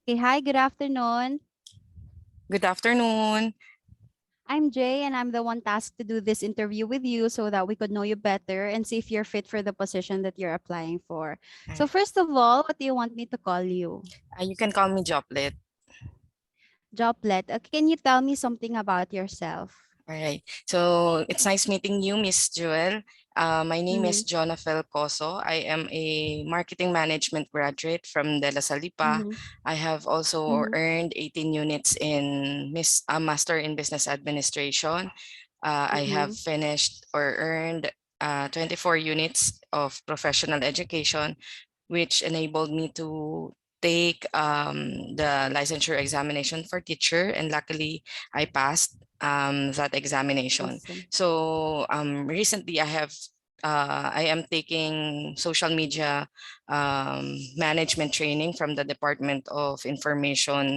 Okay, hi, good afternoon. Good afternoon. I'm Jay, and I'm the one tasked to do this interview with you so that we could know you better and see if you're fit for the position that you're applying for. So, first of all, what do you want me to call you? You can call me Joplet. Joblet. Can you tell me something about yourself? All right. So it's nice meeting you, Miss Jewel. My name Mm-hmm. is Jonafel Coso. I am a marketing management graduate from De La Salipa. Mm-hmm. I have also Mm-hmm. earned 18 units in Master in Business Administration. I have Mm-hmm. finished or earned 24 units of professional education, which enabled me to take the licensure examination for teacher, and luckily I passed that examination. Awesome. So recently I am taking social media management training from the Department of Information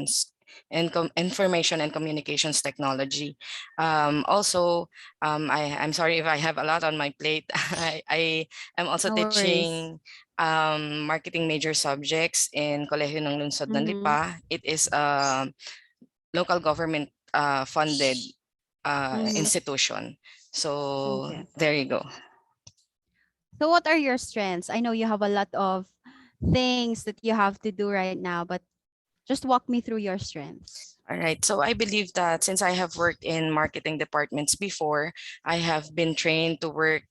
and Communications Technology. Also, I'm sorry if I have a lot on my plate. I am also No worries. teaching marketing major subjects in Kolehiyo ng Lungsod ng Mm-hmm. Lipa. It is a local government funded Mm-hmm. institution. So Okay. there you go. So, what are your strengths? I know you have a lot of things that you have to do right now, but just walk me through your strengths. All right. So I believe that since I have worked in marketing departments before, I have been trained to work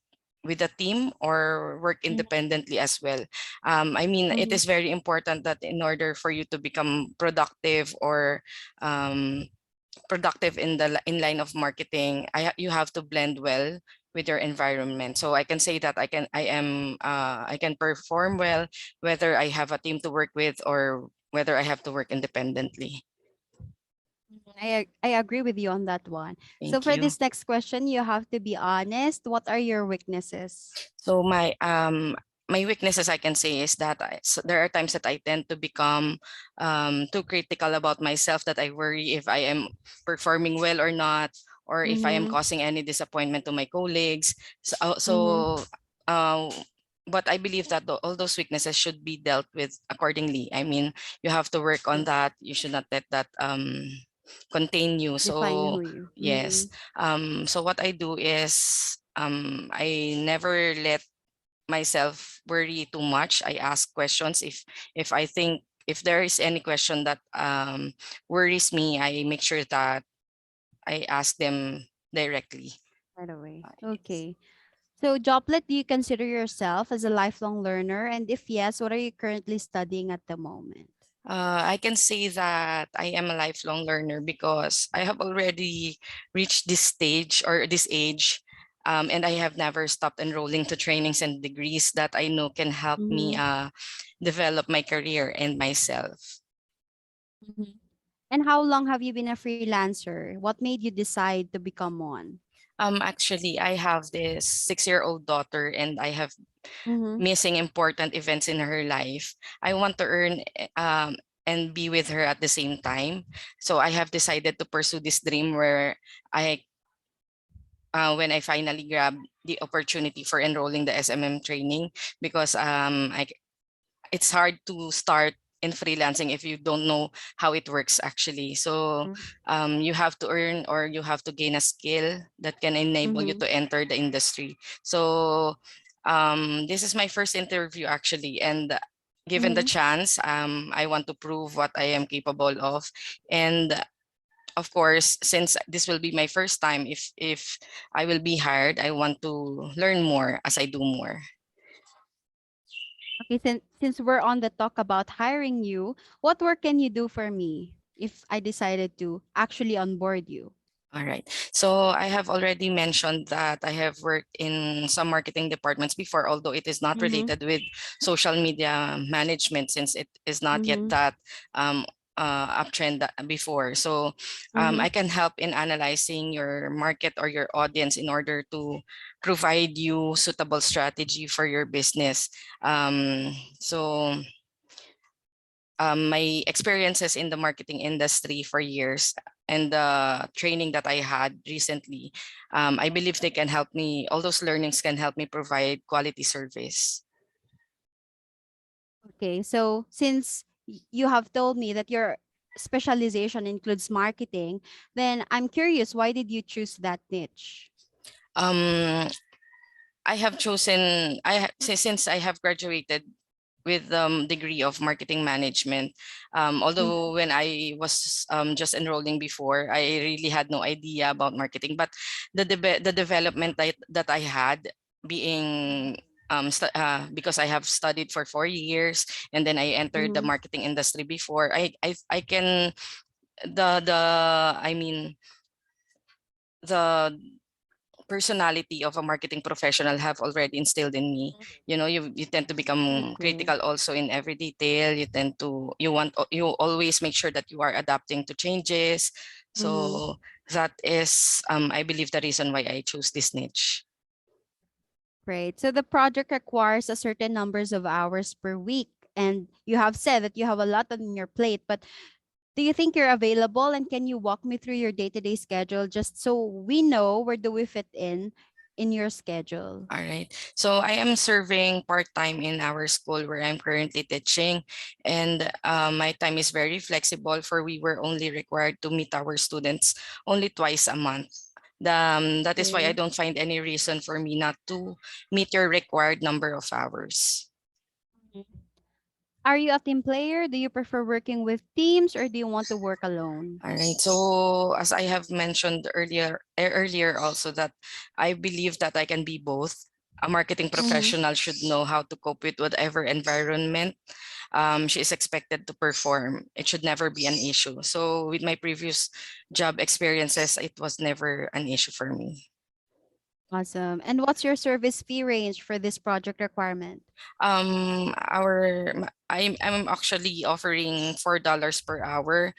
with a team or work independently as well. I mean, it Mm-hmm. is very important that in order for you to become productive or um, productive in in line of marketing, you have to blend well with your environment. So I can say that I can perform well whether I have a team to work with or whether I have to work independently. I agree with you on that one. So Thank for you. this next question, you have to be honest. What are your weaknesses? So my weaknesses, I can say, is that there are times that I tend to become too critical about myself, that I worry if I am performing well or not, or if I am Mm-hmm. causing any disappointment to my colleagues. Mm-hmm. Uh, but I believe that all those weaknesses should be dealt with accordingly. I mean, you have to work on Yes. that. You should not let that contain you. Define So who you. Mm-hmm. yes. So what I do is I never let myself worry too much. I ask questions if I think if there is any question that worries me, I make sure that I ask them directly. Right away. Yes. Okay. So Joplet, do you consider yourself as a lifelong learner? And if yes, what are you currently studying at the moment? I can say that I am a lifelong learner because I have already reached this stage or this age, and I have never stopped enrolling to trainings and degrees that I know can help me Mm-hmm. develop my career and myself. Mm-hmm. And how long have you been a freelancer? What made you decide to become one? Actually, I have this 6-year-old daughter, and I have Mm-hmm. missing important events in her life. I want to earn and be with her at the same time. So I have decided to pursue this dream where when I finally grabbed the opportunity for enrolling the SMM training, because it's hard to start in freelancing if you don't know how it works actually. So you have to earn or you have to gain a skill that can enable you Mm-hmm. to enter the industry. So this is my first interview actually, and given the Mm-hmm. chance, I want to prove what I am capable of. And of course, since this will be my first time, if I will be hired, I want to learn more as I do more. Okay, since we're on the talk about hiring you, what work can you do for me if I decided to actually onboard you? All right. So I have already mentioned that I have worked in some marketing departments before, although it is not Mm-hmm. related with social media management since it is not yet Mm-hmm. that um, uptrend before. So Mm-hmm. I can help in analyzing your market or your audience in order to provide you suitable strategy for your business. So my experiences in the marketing industry for years and the training that I had recently, I believe they can help me, all those learnings can help me provide quality service. Okay, so since you have told me that your specialization includes marketing, then I'm curious, why did you choose that niche? Um, I have chosen, since I have graduated with degree of marketing management. Although when I was just enrolling before, I really had no idea about marketing. But the development that I had being because I have studied for 4 years and then I entered the Mm-hmm. marketing industry before. I can the I mean the personality of a marketing professional have already instilled in me. You tend to become Okay. critical also in every detail. You always make sure that you are adapting to changes. Mm-hmm. So that is I believe the reason why I chose this niche. Great. So the project requires a certain numbers of hours per week. And you have said that you have a lot on your plate, but do you think you're available, and can you walk me through your day-to-day schedule just so we know where do we fit in your schedule? All right. So I am serving part-time in our school where I'm currently teaching, and my time is very flexible, for we were only required to meet our students only twice a month. That is why I Okay. don't find any reason for me not to meet your required number of hours. Are you a team player? Do you prefer working with teams, or do you want to work alone? All right. So as I have mentioned earlier also, that I believe that I can be both. A marketing Mm-hmm. professional should know how to cope with whatever environment she is expected to perform. It should never be an issue. So with my previous job experiences, it was never an issue for me. Awesome. And what's your service fee range for this project requirement? I'm actually offering $4 per hour,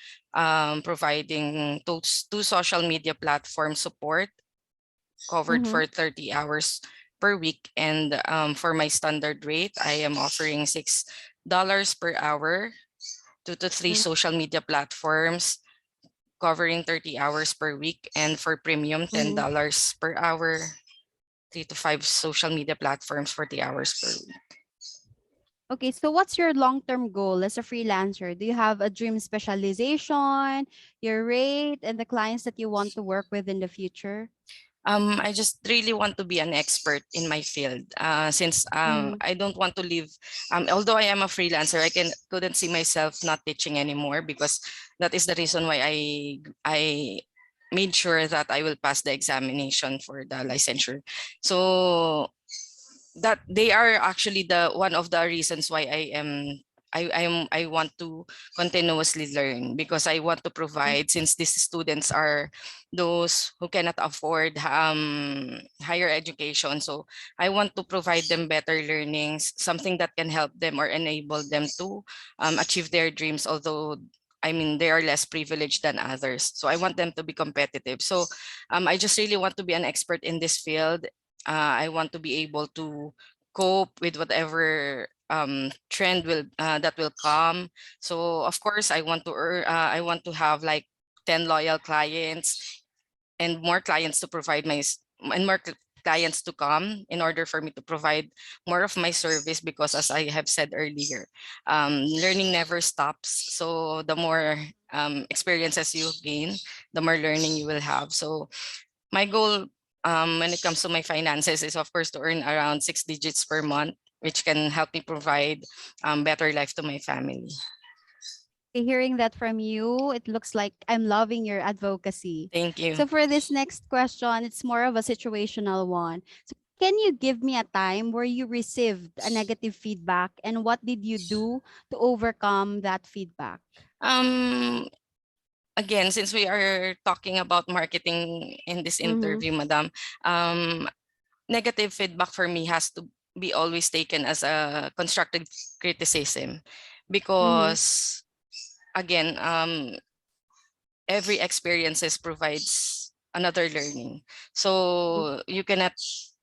providing two social media platform support covered Mm-hmm. for 30 hours per week. And for my standard rate, I am offering $6 per hour, 2 to 3 social media platforms covering 30 hours per week. And for premium, Mm-hmm. $10 per hour, 3 to 5 social media platforms, 40 hours per week. Okay, so what's your long-term goal as a freelancer? Do you have a dream specialization, your rate, and the clients that you want to work with in the future? I just really want to be an expert in my field. Since Mm-hmm. I don't want to live, although I am a freelancer, I couldn't see myself not teaching anymore, because that is the reason why I made sure that I will pass the examination for the licensure. So that they are actually the one of the reasons why I want to continuously learn, because I want to provide, since these students are those who cannot afford higher education. So I want to provide them better learnings, something that can help them or enable them to achieve their dreams, although I mean they are less privileged than others. So I want them to be competitive. So I just really want to be an expert in this field. I want to be able to cope with whatever trend that will come. So of course, I want to have like 10 loyal clients and more clients to provide and more clients to come in order for me to provide more of my service, because as I have said earlier, learning never stops. So the more experiences you gain, the more learning you will have. So my goal when it comes to my finances is, of course, to earn around 6 digits per month, which can help me provide better life to my family. Hearing that from you, it looks like I'm loving your advocacy. Thank you. So for this next question, it's more of a situational one. So can you give me a time where you received a negative feedback, and what did you do to overcome that feedback? Um, Again, since we are talking about marketing in this Mm-hmm. interview, Madam, um, negative feedback for me has to be always taken as a constructive criticism, Mm-hmm. because again, every experiences provides another learning. So you cannot,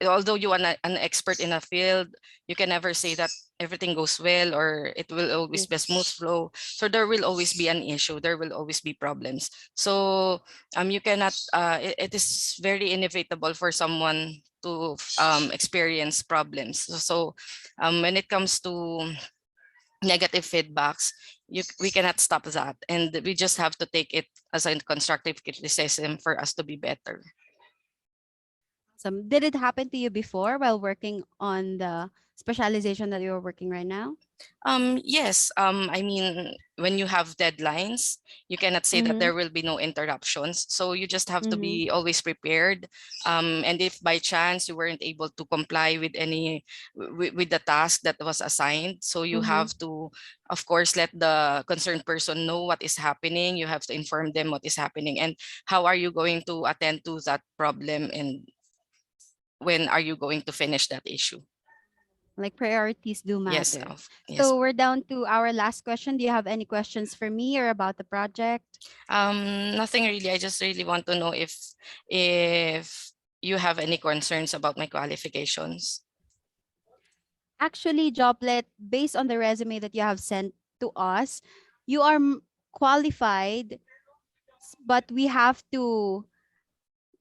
although you are an expert in a field, you can never say that everything goes well or it will always be a Yes. smooth flow. So there will always be an issue. There will always be problems. So you cannot. It is very inevitable for someone to experience problems. So when it comes to negative feedbacks, we cannot stop that, and we just have to take it as a constructive criticism for us to be better. Did it happen to you before while working on the specialization that you're working right now? Yes. I mean, when you have deadlines, you cannot say that Mm-hmm. there will be no interruptions. So you just have to Mm-hmm. be always prepared. And if by chance you weren't able to comply with with the task that was assigned, so you Mm-hmm. have to, of course, let the concerned person know what is happening. You have to inform them what is happening and how are you going to attend to that problem, and when are you going to finish that issue. Like priorities do Yes, matter. yes. So we're down to our last question. Do you have any questions for me or about the project? Nothing really. I just really want to know if you have any concerns about my qualifications. Actually, Joblet, based on the resume that you have sent to us, you are qualified, but we have to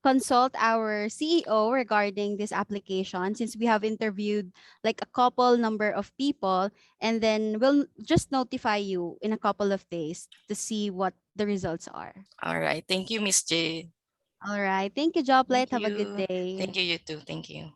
consult our CEO regarding this application since we have interviewed like a couple number of people, and then we'll just notify you in a couple of days to see what the results are. All right. Thank you, Miss J. All right. Thank you, Joblet. Thank Have a good you. day. Thank you, you too. Thank you.